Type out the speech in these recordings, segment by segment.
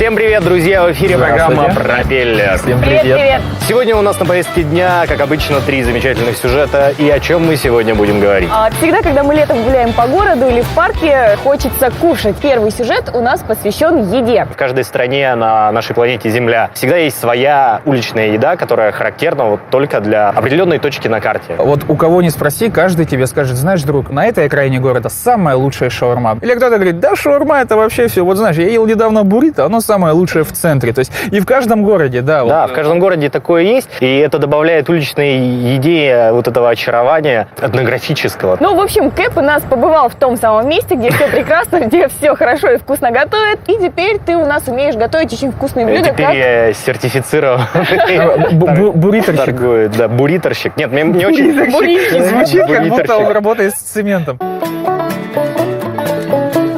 Всем привет, друзья! В эфире программа «Пропеллер». Всем Привет! Сегодня у нас на повестке дня, как обычно, 3 замечательных сюжета. И о чем мы сегодня будем говорить? Всегда, когда мы летом гуляем по городу или в парке, хочется кушать. Первый сюжет у нас посвящен еде. В каждой стране на нашей планете Земля всегда есть своя уличная еда, которая характерна вот только для определенной точки на карте. Вот у кого не спроси, каждый тебе скажет: знаешь, друг, на этой окраине города самая лучшая шаурма. Или кто-то говорит: да, шаурма это вообще все. Вот знаешь, я ел недавно буррито, оно самое лучшее в центре. То есть и в каждом городе, да. Да, вот. в каждом городе такое есть, и это добавляет уличной еде вот этого очарования этнографического. Ну, в общем, Кэп у нас побывал в том самом месте, где все прекрасно, где все хорошо и вкусно готовят. И теперь ты у нас умеешь готовить очень вкусные блюда. Теперь я сертифицирован. Бурриторщик. Торгует, да, бурриторщик. Нет, мне очень... Звучит, как будто он Бурриторщик. работает с цементом.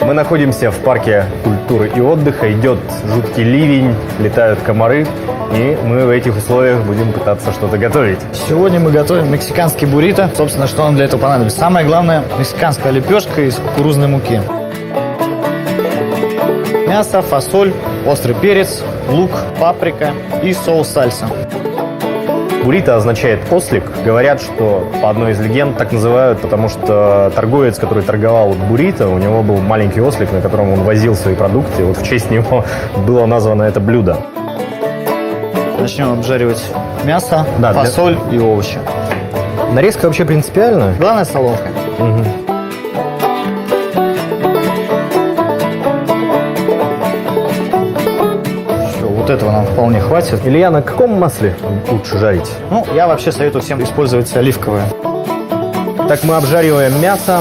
Мы находимся в парке культуры и отдыха. Идет жуткий ливень, летают комары. И мы в этих условиях будем пытаться что-то готовить. Сегодня мы готовим мексиканский буррито. Собственно, что нам для этого понадобится? Самое главное – мексиканская лепешка из кукурузной муки. Мясо, фасоль, острый перец, лук, паприка и соус сальса. Буррито означает ослик. Говорят, что по одной из легенд так называют, потому что торговец, который торговал буррито, у него был маленький ослик, на котором он возил свои продукты. Вот в честь него было названо это блюдо. Начнем обжаривать мясо, Да, фасоль и овощи. Нарезка вообще принципиальна. Главное – соломка. Все, вот этого нам вполне хватит. Илья, на каком масле лучше жарить? Ну, я вообще советую всем использовать оливковое. Так, мы обжариваем мясо.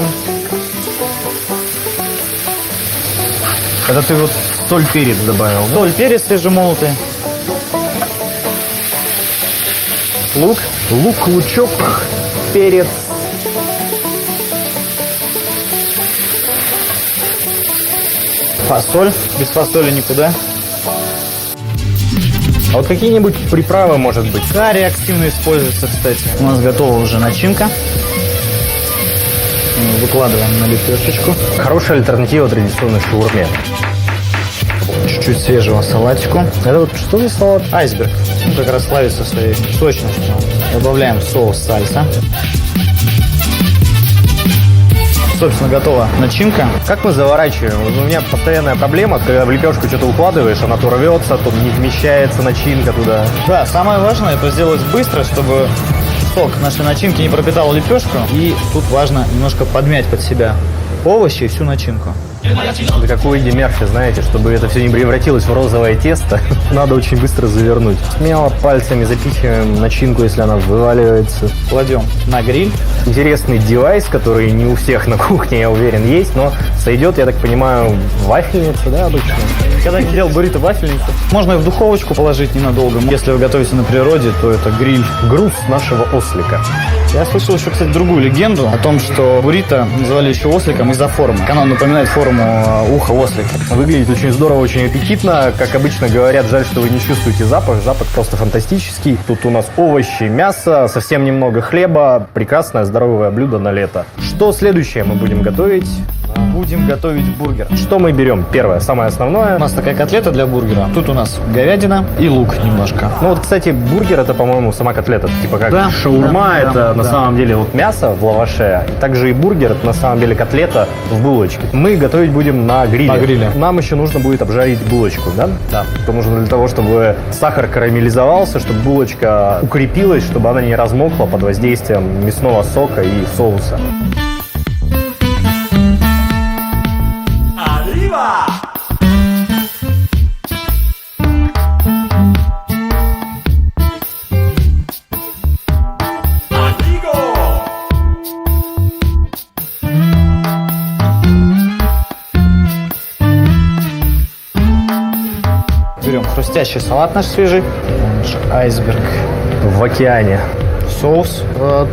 Это ты вот соль, перец добавил, да? Соль, перец свежемолотый. Лук, лучок, перец. Фасоль. Без фасоли никуда. А вот какие-нибудь приправы, может быть? Карри активно используется, кстати. У нас готова уже начинка. Выкладываем на лепешечку. Хорошая альтернатива традиционной шаурме. Чуть-чуть свежего салатику. Это вот что за салат? Айсберг. Ну, как раз славится своей сочностью. Добавляем соус сальса. Собственно, готова начинка. Как мы заворачиваем? Вот у меня постоянная проблема, когда в лепешку что-то укладываешь, она то рвется, то не вмещается начинка туда. Да, самое важное это сделать быстро, чтобы сок нашей начинки не пропитал лепешку. И тут важно немножко подмять под себя овощи и всю начинку. Да как у Эдди Мерфи, знаете, чтобы это все не превратилось в розовое тесто, надо очень быстро завернуть. Смело пальцами запихиваем начинку, если она вываливается. Кладем на гриль. Интересный девайс, который не у всех на кухне, я уверен, есть, но сойдет, я так понимаю, вафельница, да, обычно? Когда я делал буррито вафельницу, можно и в духовочку положить ненадолго. Если вы готовите на природе, то это гриль. Груз нашего ослика. Я слышал еще, кстати, другую легенду о том, что буррито называли еще осликом из-за формы. Она напоминает форму уха ослика. Выглядит очень здорово, очень аппетитно. Как обычно говорят, жаль, что вы не чувствуете запах. Запах просто фантастический. Тут у нас овощи, мясо, совсем немного хлеба. Прекрасное здоровое блюдо на лето. Что следующее мы будем готовить? Будем готовить бургер. Что мы берем? Первое, самое основное. У нас такая котлета для бургера. Тут у нас говядина и лук немножко. Ну вот, кстати, бургер это, по-моему, сама котлета. Типа как Да, шаурма, да, это да, на да. самом деле вот мясо в лаваше. И также и бургер, это на самом деле котлета в булочке. Мы готовить будем на гриле. На гриле. Нам еще нужно будет обжарить булочку, да? Да. Потому что для того, чтобы сахар карамелизовался, чтобы булочка укрепилась, чтобы она не размокла под воздействием мясного сока и соуса. Берем хрустящий салат наш свежий. Наш айсберг. В океане. Соус.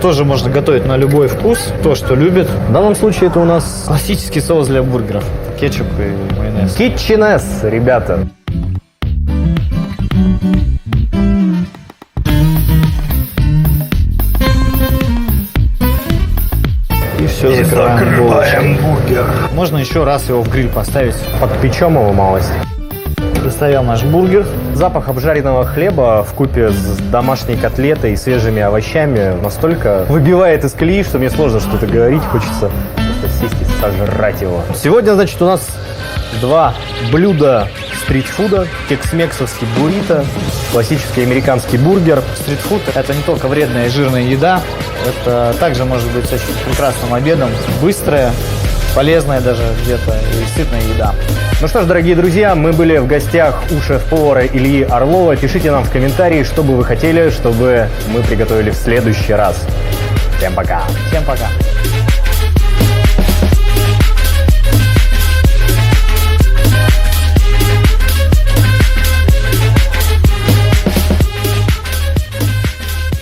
Тоже можно готовить на любой вкус. То, что любит. В данном случае это у нас Классический соус для бургеров. Кетчуп и майонез. Kitchen-S, ребята. И все, закрываем булочкой. бургер. Можно еще раз его в гриль поставить. Подпечем его малость. Достаем наш бургер. Запах обжаренного хлеба вкупе с домашней котлетой и свежими овощами настолько выбивает из колеи, что мне сложно что-то говорить. Хочется просто сесть и сожрать его. Сегодня, значит, у нас 2 блюда стритфуда. Текс-мексовский буррито, классический американский бургер. Стритфуд – это не только вредная и жирная еда, это также может быть очень прекрасным обедом. Быстрая, полезная даже где-то и сытная еда. Ну что ж, дорогие друзья, мы были в гостях у шеф-повара Ильи Орлова. Пишите нам в комментарии, что бы вы хотели, чтобы мы приготовили в следующий раз. Всем пока! Всем пока!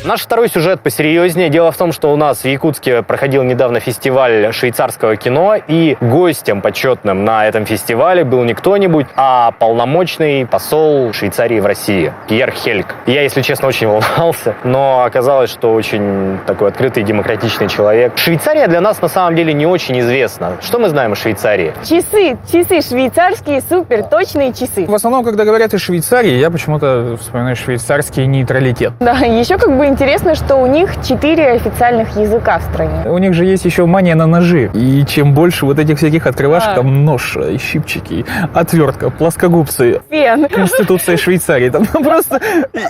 Наш второй сюжет посерьезнее. Дело в том, что у нас в Якутске проходил недавно фестиваль швейцарского кино, и гостем почетным на этом фестивале был не кто-нибудь, а полномочный посол Швейцарии в России Пьер Хельк. Я, если честно, очень волновался, но оказалось, что очень такой открытый, демократичный человек. Швейцария для нас на самом деле не очень известна. Что мы знаем о Швейцарии? Часы швейцарские, супер точные часы. В основном, когда говорят о Швейцарии, я почему-то вспоминаю швейцарский нейтралитет. Да, еще как бы интересно, что у них 4 официальных языка в стране. У них же есть еще мания на ножи. И чем больше вот этих всяких открывашек, там нож, щипчики, отвертка, плоскогубцы, Фен. Конституция Швейцарии. Там просто...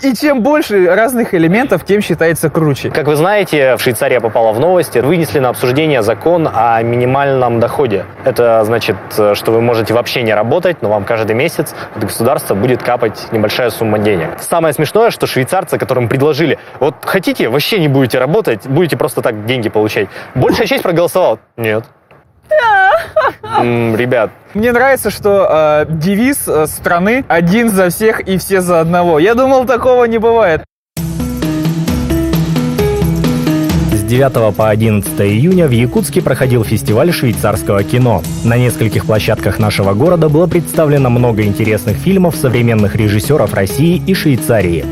И чем больше разных элементов, тем считается круче. Как вы знаете, в Швейцарии попала в новости, вынесли на обсуждение закон о минимальном доходе. Это значит, что вы можете вообще не работать, но вам каждый месяц от государства будет капать небольшая сумма денег. Самое смешное, что швейцарцы, которым предложили, вот хотите, вообще не будете работать, будете просто так деньги получать. Большая часть проголосовала. Нет. Ребят. Мне нравится, что девиз страны «Один за всех и все за одного». Я думал, такого не бывает. С 9 по 11 июня в Якутске проходил фестиваль швейцарского кино. На нескольких площадках нашего города было представлено много интересных фильмов современных режиссеров России и Швейцарии.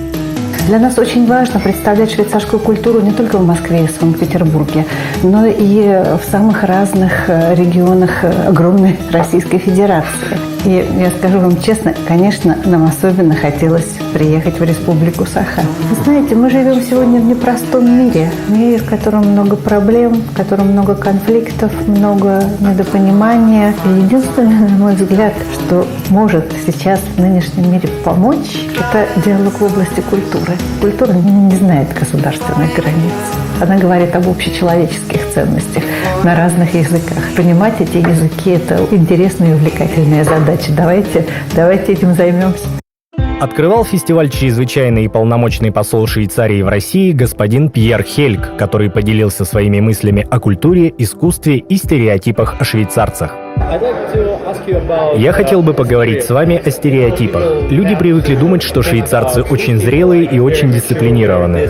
Для нас очень важно представлять швейцарскую культуру не только в Москве и Санкт-Петербурге, но и в самых разных регионах огромной Российской Федерации. И я скажу вам честно, конечно, нам особенно хотелось приехать в Республику Саха. Вы знаете, мы живем сегодня в непростом мире, в котором много проблем, в котором много конфликтов, много недопонимания. И единственное, на мой взгляд, что может сейчас в нынешнем мире помочь, это диалог в области культуры. Культура не знает государственных границ. Она говорит об общечеловеческих ценностях на разных языках. Понимать эти языки – это интересная и увлекательная задача. Давайте этим займемся. Открывал фестиваль чрезвычайный и полномочный посол Швейцарии в России господин Пьер Хельк, который поделился своими мыслями о культуре, искусстве и стереотипах о швейцарцах. Я хотел бы поговорить с вами о стереотипах. Люди привыкли думать, что швейцарцы очень зрелые и очень дисциплинированные.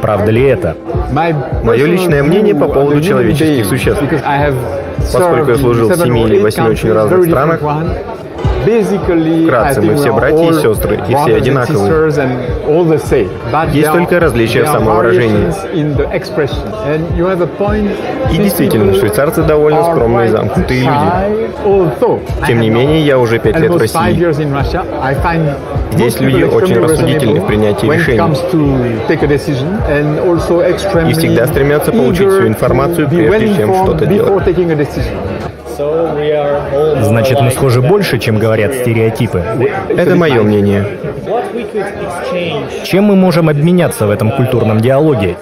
Правда ли это? Мое личное мнение по поводу человеческих существ. Поскольку я служил в 7 или 8 очень разных странах, вкратце, мы все братья и сестры, и все одинаковые. Есть только различия в самовыражении. И действительно, швейцарцы довольно скромные и замкнутые люди. Тем не менее, я уже 5 лет в России. Здесь люди очень рассудительны в принятии решений. И всегда стремятся получить всю информацию, прежде чем что-то делать. Значит, мы схожи больше, чем говорят стереотипы. Это мое мнение. Чем мы можем обменяться в этом культурном диалоге?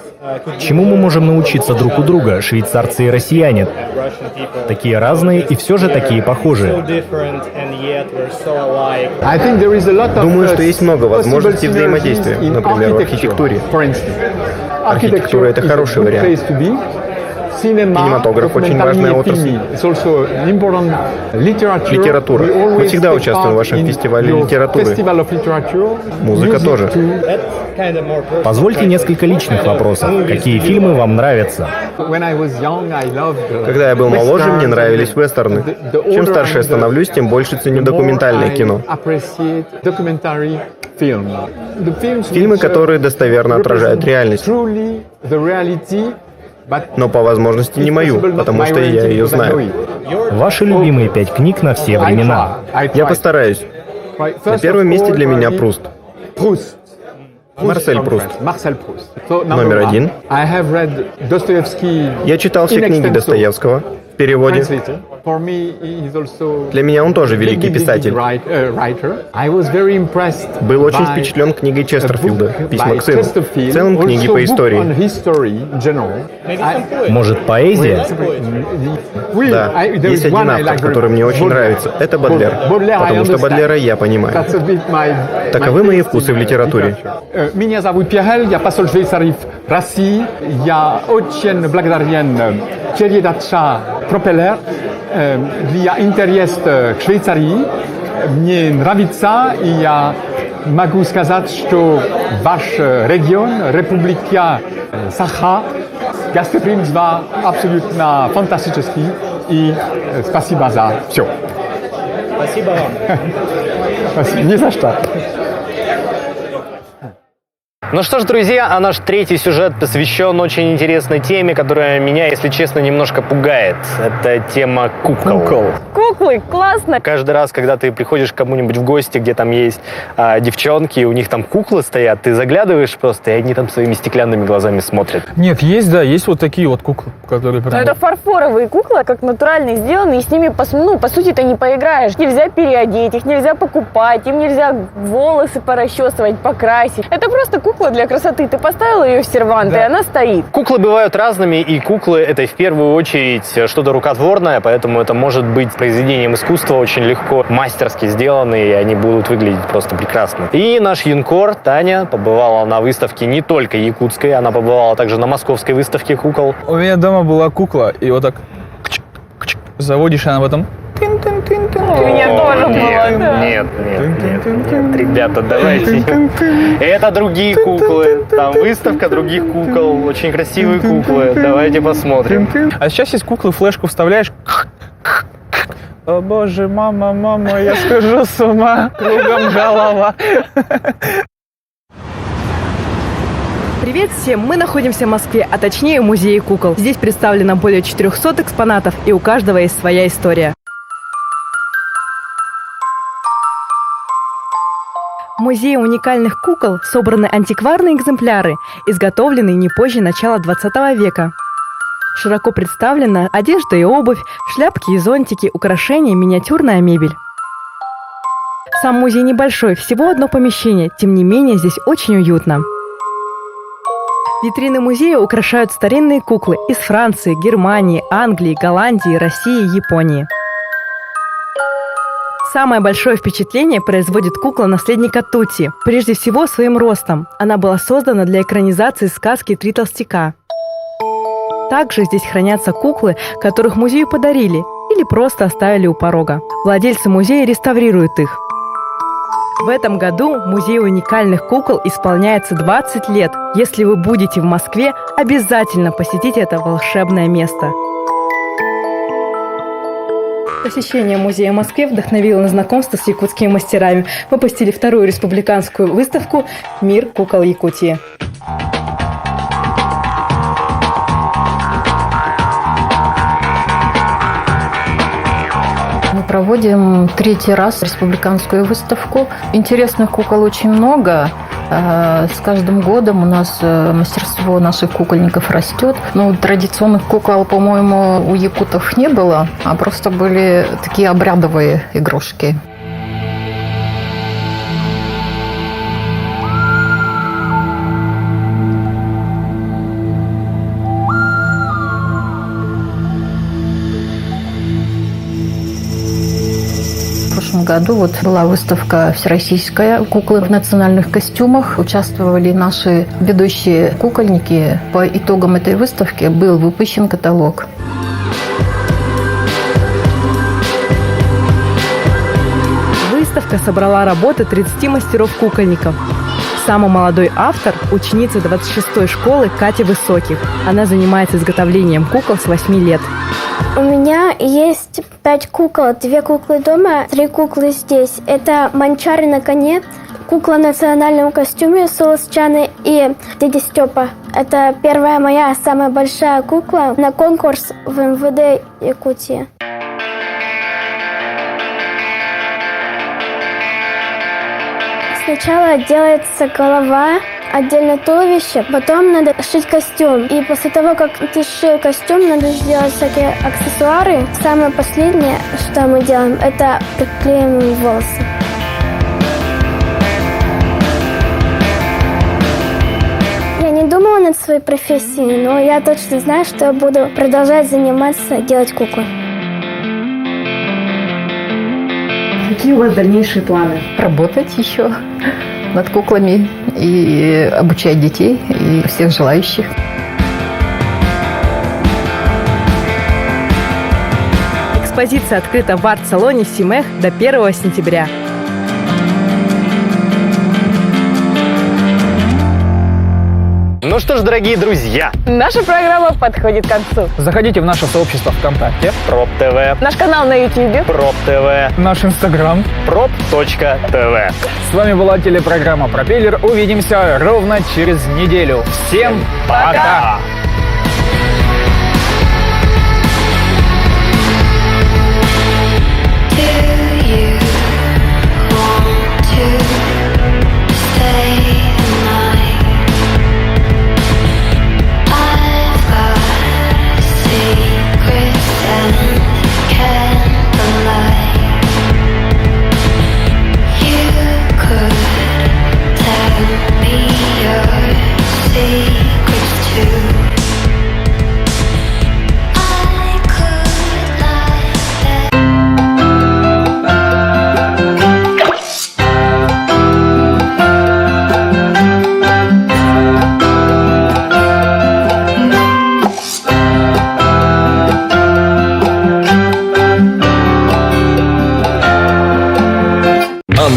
Чему мы можем научиться друг у друга, швейцарцы и россияне? Такие разные и все же такие похожие. Думаю, что есть много возможностей взаимодействия, например, в архитектуре. Архитектура – это хороший вариант. Кинематограф – очень важная отрасль. Литература. Мы всегда участвуем в вашем фестивале литературы. Музыка тоже. Позвольте несколько личных вопросов. Какие фильмы вам нравятся? Когда я был моложе, мне нравились вестерны. Чем старше я становлюсь, тем больше ценю документальное кино. Фильмы, которые достоверно отражают реальность. Но по возможности не мою, потому что я ее знаю. Ваши любимые 5 книг на все времена. Я постараюсь. На первом месте для меня Пруст. Марсель Пруст. Номер один. Я читал все книги Достоевского в переводе. Для меня он тоже великий писатель. Был очень впечатлен книгой Честерфилда «Письма к сыну». В целом книги по истории. Может, поэзия? Да, есть один автор, который мне очень нравится. Это Бодлер. Потому что Бодлера я понимаю. Таковы мои вкусы в литературе. Меня зовут Pierre, я посол Швейцарии в России. Я очень благодарен передаче «Пропеллер» для интереса к Швейцарии. Мне нравится, и я могу сказать, что ваш регион, Республика Саха, гостеприимство абсолютно фантастический. И спасибо за все. Спасибо вам. Спасибо. Не за что. Ну что ж, друзья, а наш третий сюжет посвящен очень интересной теме, которая меня, если честно, немножко пугает. Это тема кукол. Куклы, классно. Каждый раз, когда ты приходишь к кому-нибудь в гости, где там есть девчонки, и у них там куклы стоят, ты заглядываешь просто, и они там своими стеклянными глазами смотрят. Нет, есть, да, есть вот такие вот куклы, которые прям... Но это фарфоровые куклы, как натуральные сделаны, и с ними, по сути, ты не поиграешь. Нельзя переодеть, их нельзя покупать, им нельзя волосы порасчесывать, покрасить. Это просто кукла для красоты. Ты поставила ее в сервант, и она стоит. Куклы бывают разными, и куклы — это в первую очередь что-то рукотворное, поэтому это может быть произведением искусства очень легко, мастерски сделанные, и они будут выглядеть просто прекрасно. И наш юнкор Таня побывала на выставке не только якутской, она побывала также на московской выставке кукол. У меня дома была кукла, и вот так заводишь, она потом... У меня тоже было, да. Нет, ребята, давайте. Это другие куклы. Там выставка других кукол. Очень красивые куклы. Давайте посмотрим. А сейчас есть куклы, флешку вставляешь. О боже, мама, я схожу с ума, кругом голова. Привет всем! Мы находимся в Москве, а точнее в музее кукол. Здесь представлено более 400 экспонатов, и у каждого есть своя история. В музее уникальных кукол собраны антикварные экземпляры, изготовленные не позже начала 20 века. Широко представлена одежда и обувь, шляпки и зонтики, украшения, миниатюрная мебель. Сам музей небольшой, всего одно помещение, тем не менее здесь очень уютно. Витрины музея украшают старинные куклы из Франции, Германии, Англии, Голландии, России и Японии. Самое большое впечатление производит кукла наследника Тутти, прежде всего своим ростом. Она была создана для экранизации сказки «Три толстяка». Также здесь хранятся куклы, которых музею подарили или просто оставили у порога. Владельцы музея реставрируют их. В этом году музею уникальных кукол исполняется 20 лет. Если вы будете в Москве, обязательно посетите это волшебное место. Посещение музея в Москве вдохновило на знакомство с якутскими мастерами. Мы посетили вторую республиканскую выставку «Мир кукол Якутии». Мы проводим третий раз республиканскую выставку. Интересных кукол очень много. С каждым годом у нас мастерство наших кукольников растет. Но традиционных кукол, по-моему, у якутов не было, а просто были такие обрядовые игрушки. В прошлом году была выставка всероссийская «Куклы в национальных костюмах». Участвовали наши ведущие кукольники. По итогам этой выставки был выпущен каталог. Выставка собрала работы 30 мастеров-кукольников. Самый молодой автор – ученица 26-й школы Катя Высоких. Она занимается изготовлением кукол с 8 лет. У меня есть 5 кукол, 2 куклы дома, 3 куклы здесь. Это Манчар на коне, кукла в национальном костюме Солосчаны и дядя Степа. Это первая моя самая большая кукла на конкурс в МВД Якутии. Сначала делается голова, отдельно туловище, потом надо шить костюм. И после того, как ты сшил костюм, надо сделать всякие аксессуары. Самое последнее, что мы делаем, это приклеиваем волосы. Я не думала над своей профессией, но я точно знаю, что я буду продолжать заниматься, делать куклы. Какие у вас дальнейшие планы? Работать еще над куклами и обучать детей и всех желающих. Экспозиция открыта в арт-салоне Симех до 1 сентября. Ну что ж, дорогие друзья, Наша программа подходит к концу. Заходите в наше сообщество ВКонтакте, Проб ТВ, Наш канал на YouTube. Проб ТВ, наш Инстаграм. Проб.ТВ. С вами была телепрограмма «Пропеллер». Увидимся ровно через неделю. Всем пока!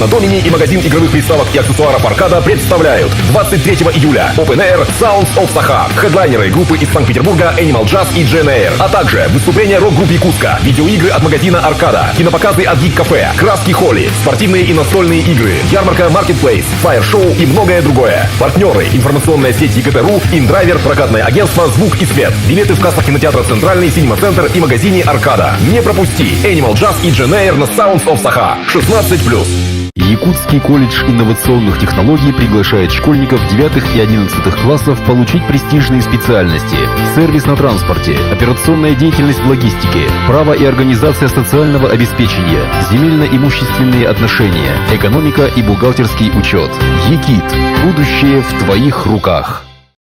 Анна Домини и магазин игровых приставок и аксессуаров Аркада представляют 23 июля Open Air Sounds of Saha. Хедлайнеры группы из Санкт-Петербурга Animal Jazz и Джен, а также выступления рок-группы Якутска, видеоигры от магазина Аркада, кинопоказы от Geek Cafe, краски Холли, спортивные и настольные игры, ярмарка Marketplace, Fire Show и многое другое. Партнеры: информационная сеть ЕГТ.ру, Индрайвер, прокатное агентство «Звук и свет». Билеты в кассах кинотеатра «Центральный», Синема-центр и магазине Аркада. Не пропусти Animal Jazz и Джен на Sounds of Saha. 16+. Якутский колледж инновационных технологий приглашает школьников 9 и 11 классов получить престижные специальности: сервис на транспорте, операционная деятельность в логистике, право и организация социального обеспечения, земельно-имущественные отношения, экономика и бухгалтерский учет. ЕКИТ. Будущее в твоих руках.